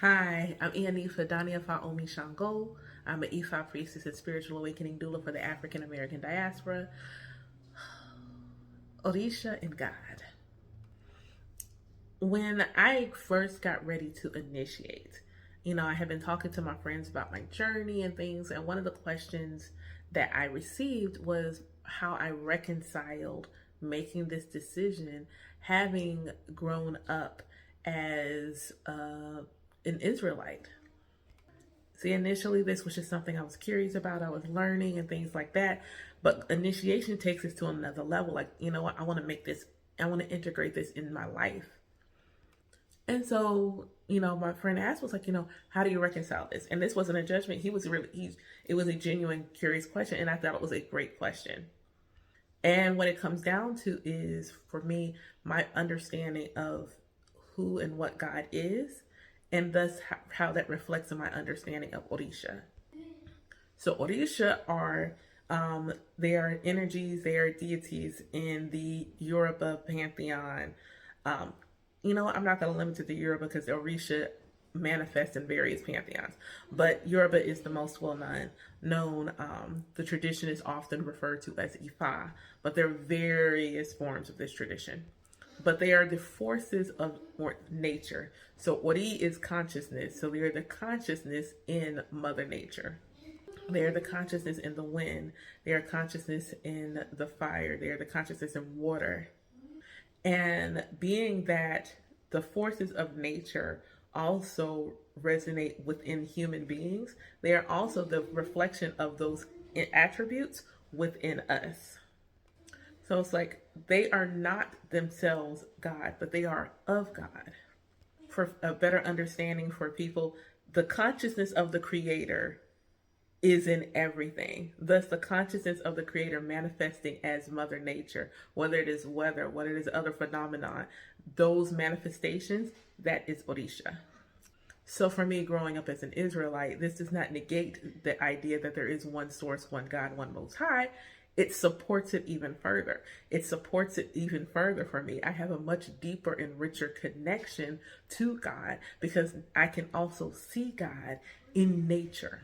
Hi, I'm Ianifa Daniafa Orisha and God. I'm an Ifa priestess and spiritual awakening doula for the African American diaspora. Orisha and God. When I first got ready to initiate, I had been talking to my friends about my journey and things, and one of the questions that I received was how I reconciled making this decision, having grown up as an Israelite. See, initially, this was just something I was curious about. I was learning and things like that. But initiation takes us to another level. Like, you know what? I want to make this, I want to integrate this in my life. And so, my friend asked, was like, how do you reconcile this? And this wasn't a judgment. It was a genuine, curious question. And I thought it was a great question. And what it comes down to is, for me, my understanding of who and what God is, and thus how that reflects in my understanding of Orisha. So Orisha are they are energies, they are deities in the Yoruba pantheon. Um, I'm not going to limit it to Yoruba because Orisha manifest in various pantheons, but Yoruba is the most known. The tradition is often referred to as Ifa, but there are various forms of this tradition. But they are the forces of nature. So Ori is consciousness. So they are the consciousness in Mother Nature. They are the consciousness in the wind. They are consciousness in the fire. They are the consciousness in water. And being that the forces of nature also resonate within human beings, they are also the reflection of those attributes within us. So it's like they are not themselves God, but they are of God. For a better understanding for people, the consciousness of the Creator is in everything. Thus, the consciousness of the Creator manifesting as Mother Nature, whether it is weather, whether it is other phenomena, those manifestations, that is Orisha. So for me, growing up as an Israelite, this does not negate the idea that there is one source, one God, one Most High. It supports it even further. It supports it even further for me. I have a much deeper and richer connection to God because I can also see God in nature,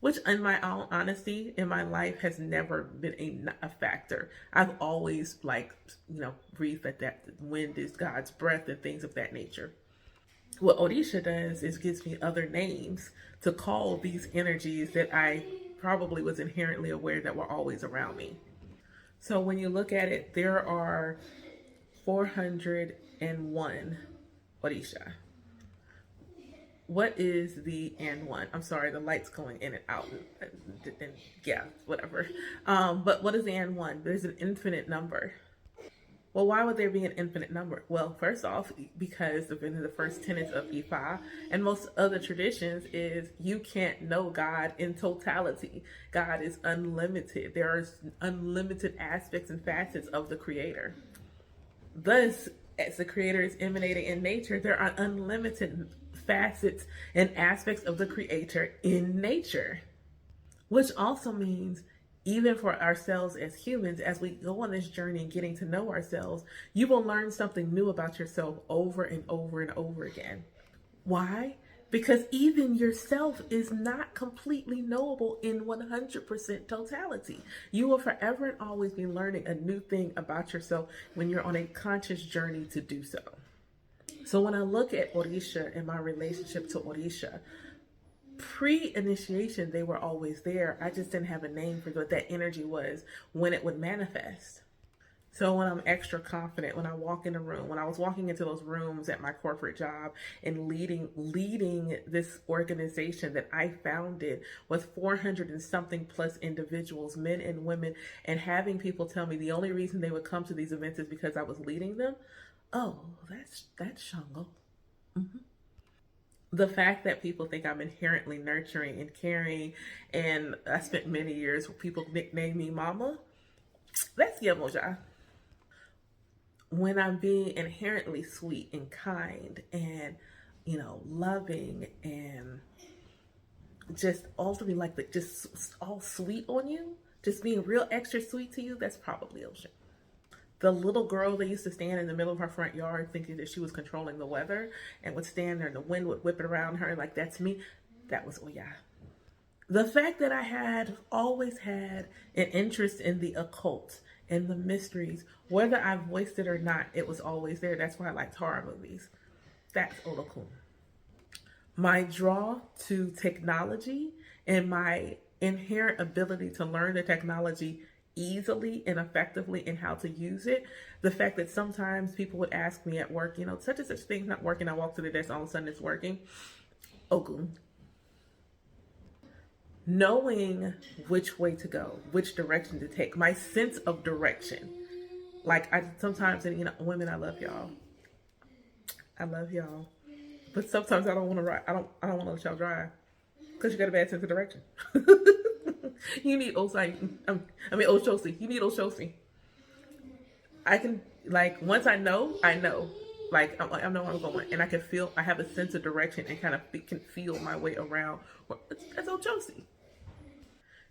which in my own honesty in my life has never been a factor. I've always breathed that wind is God's breath and things of that nature. What Orisha does is gives me other names to call these energies that I probably was inherently aware that were always around me. So when you look at it, there are 401 Orisha. What is the and one? I'm sorry, the light's going in and out. And yeah, whatever. But what is the and one? There's an infinite number. Well, why would there be an infinite number? Well, first off, because the first tenets of Ifa and most other traditions is you can't know God in totality. God is unlimited. There are unlimited aspects and facets of the Creator. Thus, as the Creator is emanating in nature, there are unlimited facets and aspects of the Creator in nature, which also means even for ourselves as humans, as we go on this journey and getting to know ourselves, you will learn something new about yourself over and over and over again. Why? Because even yourself is not completely knowable in 100% totality. You will forever and always be learning a new thing about yourself when you're on a conscious journey to do so. So when I look at Orisha and my relationship to Orisha, pre-initiation, they were always there. I just didn't have a name for what that energy was when it would manifest. So when I'm extra confident, when I walk in a room, when I was walking into those rooms at my corporate job and leading this organization that I founded with 400 and something plus individuals, men and women, and having people tell me the only reason they would come to these events is because I was leading them. Oh, that's Shango. Mm-hmm. The fact that people think I'm inherently nurturing and caring, and I spent many years where people nickname me Mama, that's Yemoja. When I'm being inherently sweet and kind and, loving and just ultimately just all sweet on you, just being real extra sweet to you, that's probably Ocean. The little girl that used to stand in the middle of her front yard thinking that she was controlling the weather and would stand there and the wind would whip it around her like that's me. That was Oya. The fact that I had always had an interest in the occult and the mysteries, whether I voiced it or not, it was always there. That's why I liked horror movies. That's Olokun. My draw to technology and my inherent ability to learn the technology easily and effectively and how to use it. The fact that sometimes people would ask me at work, such and such thing's not working. I walk to the desk, all of a sudden it's working. Ogun. Knowing which way to go, which direction to take, my sense of direction. Like I sometimes, and women, I love y'all. I love y'all. But sometimes I don't want to ride. I don't want to let y'all drive because you got a bad sense of direction. You need Oshosi. You need Oshosi. I can, like, once I know. Like, I know where I'm going, and I can feel. I have a sense of direction and kind of can feel my way around. That's Oshosi.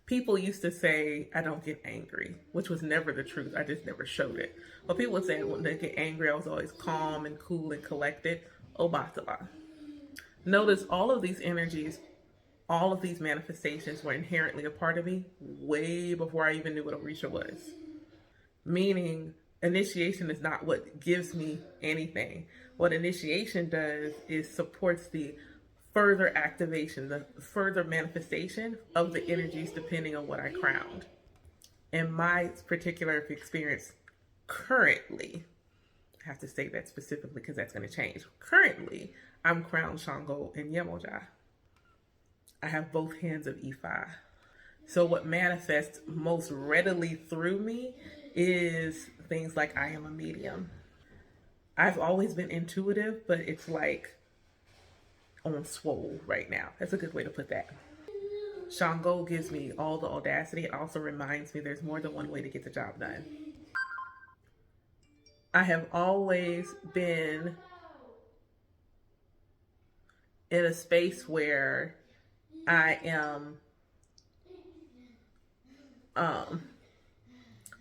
People used to say I don't get angry, which was never the truth. I just never showed it. But people would say when they get angry, I was always calm and cool and collected. Obatala. Notice all of these energies, all of these manifestations were inherently a part of me way before I even knew what Orisha was. Meaning, initiation is not what gives me anything. What initiation does is supports the further activation, the further manifestation of the energies depending on what I crowned. In my particular experience currently, I have to say that specifically because that's going to change. Currently, I'm crowned Shango and Yemoja. I have both hands of Ifa. So what manifests most readily through me is things like I am a medium. I've always been intuitive, but it's like on swole right now. That's a good way to put that. Shango gives me all the audacity. It also reminds me there's more than one way to get the job done. I have always been in a space where I am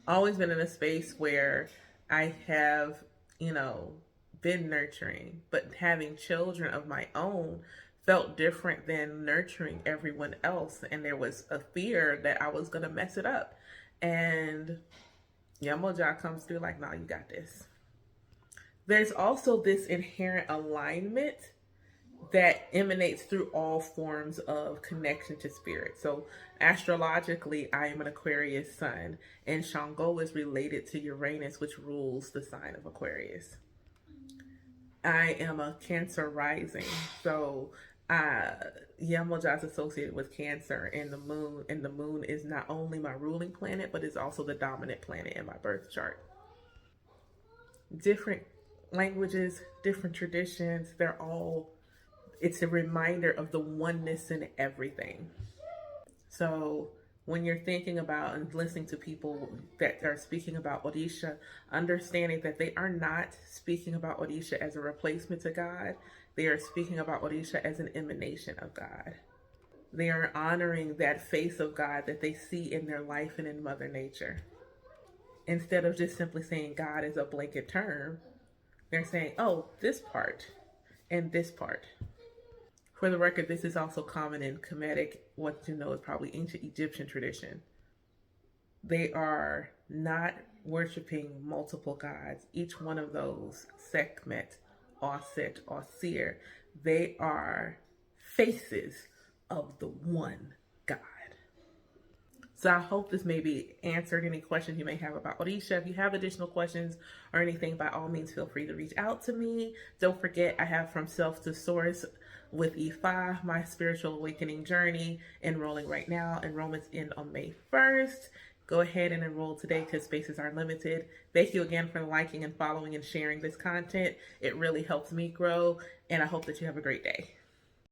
always been in a space where I have, been nurturing, but having children of my own felt different than nurturing everyone else. And there was a fear that I was going to mess it up. And Yamoja comes through like, no, you got this. There's also this inherent alignment that emanates through all forms of connection to spirit. So astrologically, I am an Aquarius sun, and Shango is related to Uranus, which rules the sign of Aquarius. I am a Cancer rising, so Yemoja is associated with Cancer, and the moon is not only my ruling planet, but is also the dominant planet in my birth chart. Different languages, different traditions, it's a reminder of the oneness in everything. So when you're thinking about and listening to people that are speaking about Orisha, understanding that they are not speaking about Orisha as a replacement to God. They are speaking about Orisha as an emanation of God. They are honoring that face of God that they see in their life and in Mother Nature. Instead of just simply saying God is a blanket term, they're saying, oh, this part and this part. For the record, this is also common in Kemetic, what you know is probably ancient Egyptian tradition. They are not worshiping multiple gods. Each one of those, Sekhmet, Osset, Osir, they are faces of the one God. So I hope this maybe answered any questions you may have about Orisha. If you have additional questions or anything, by all means, feel free to reach out to me. Don't forget, I have From Self to Source with Ifa, my spiritual awakening journey, enrolling right now. Enrollments end on May 1st. Go ahead and enroll today because spaces are limited. Thank you again for liking and following and sharing this content. It really helps me grow, and I hope that you have a great day.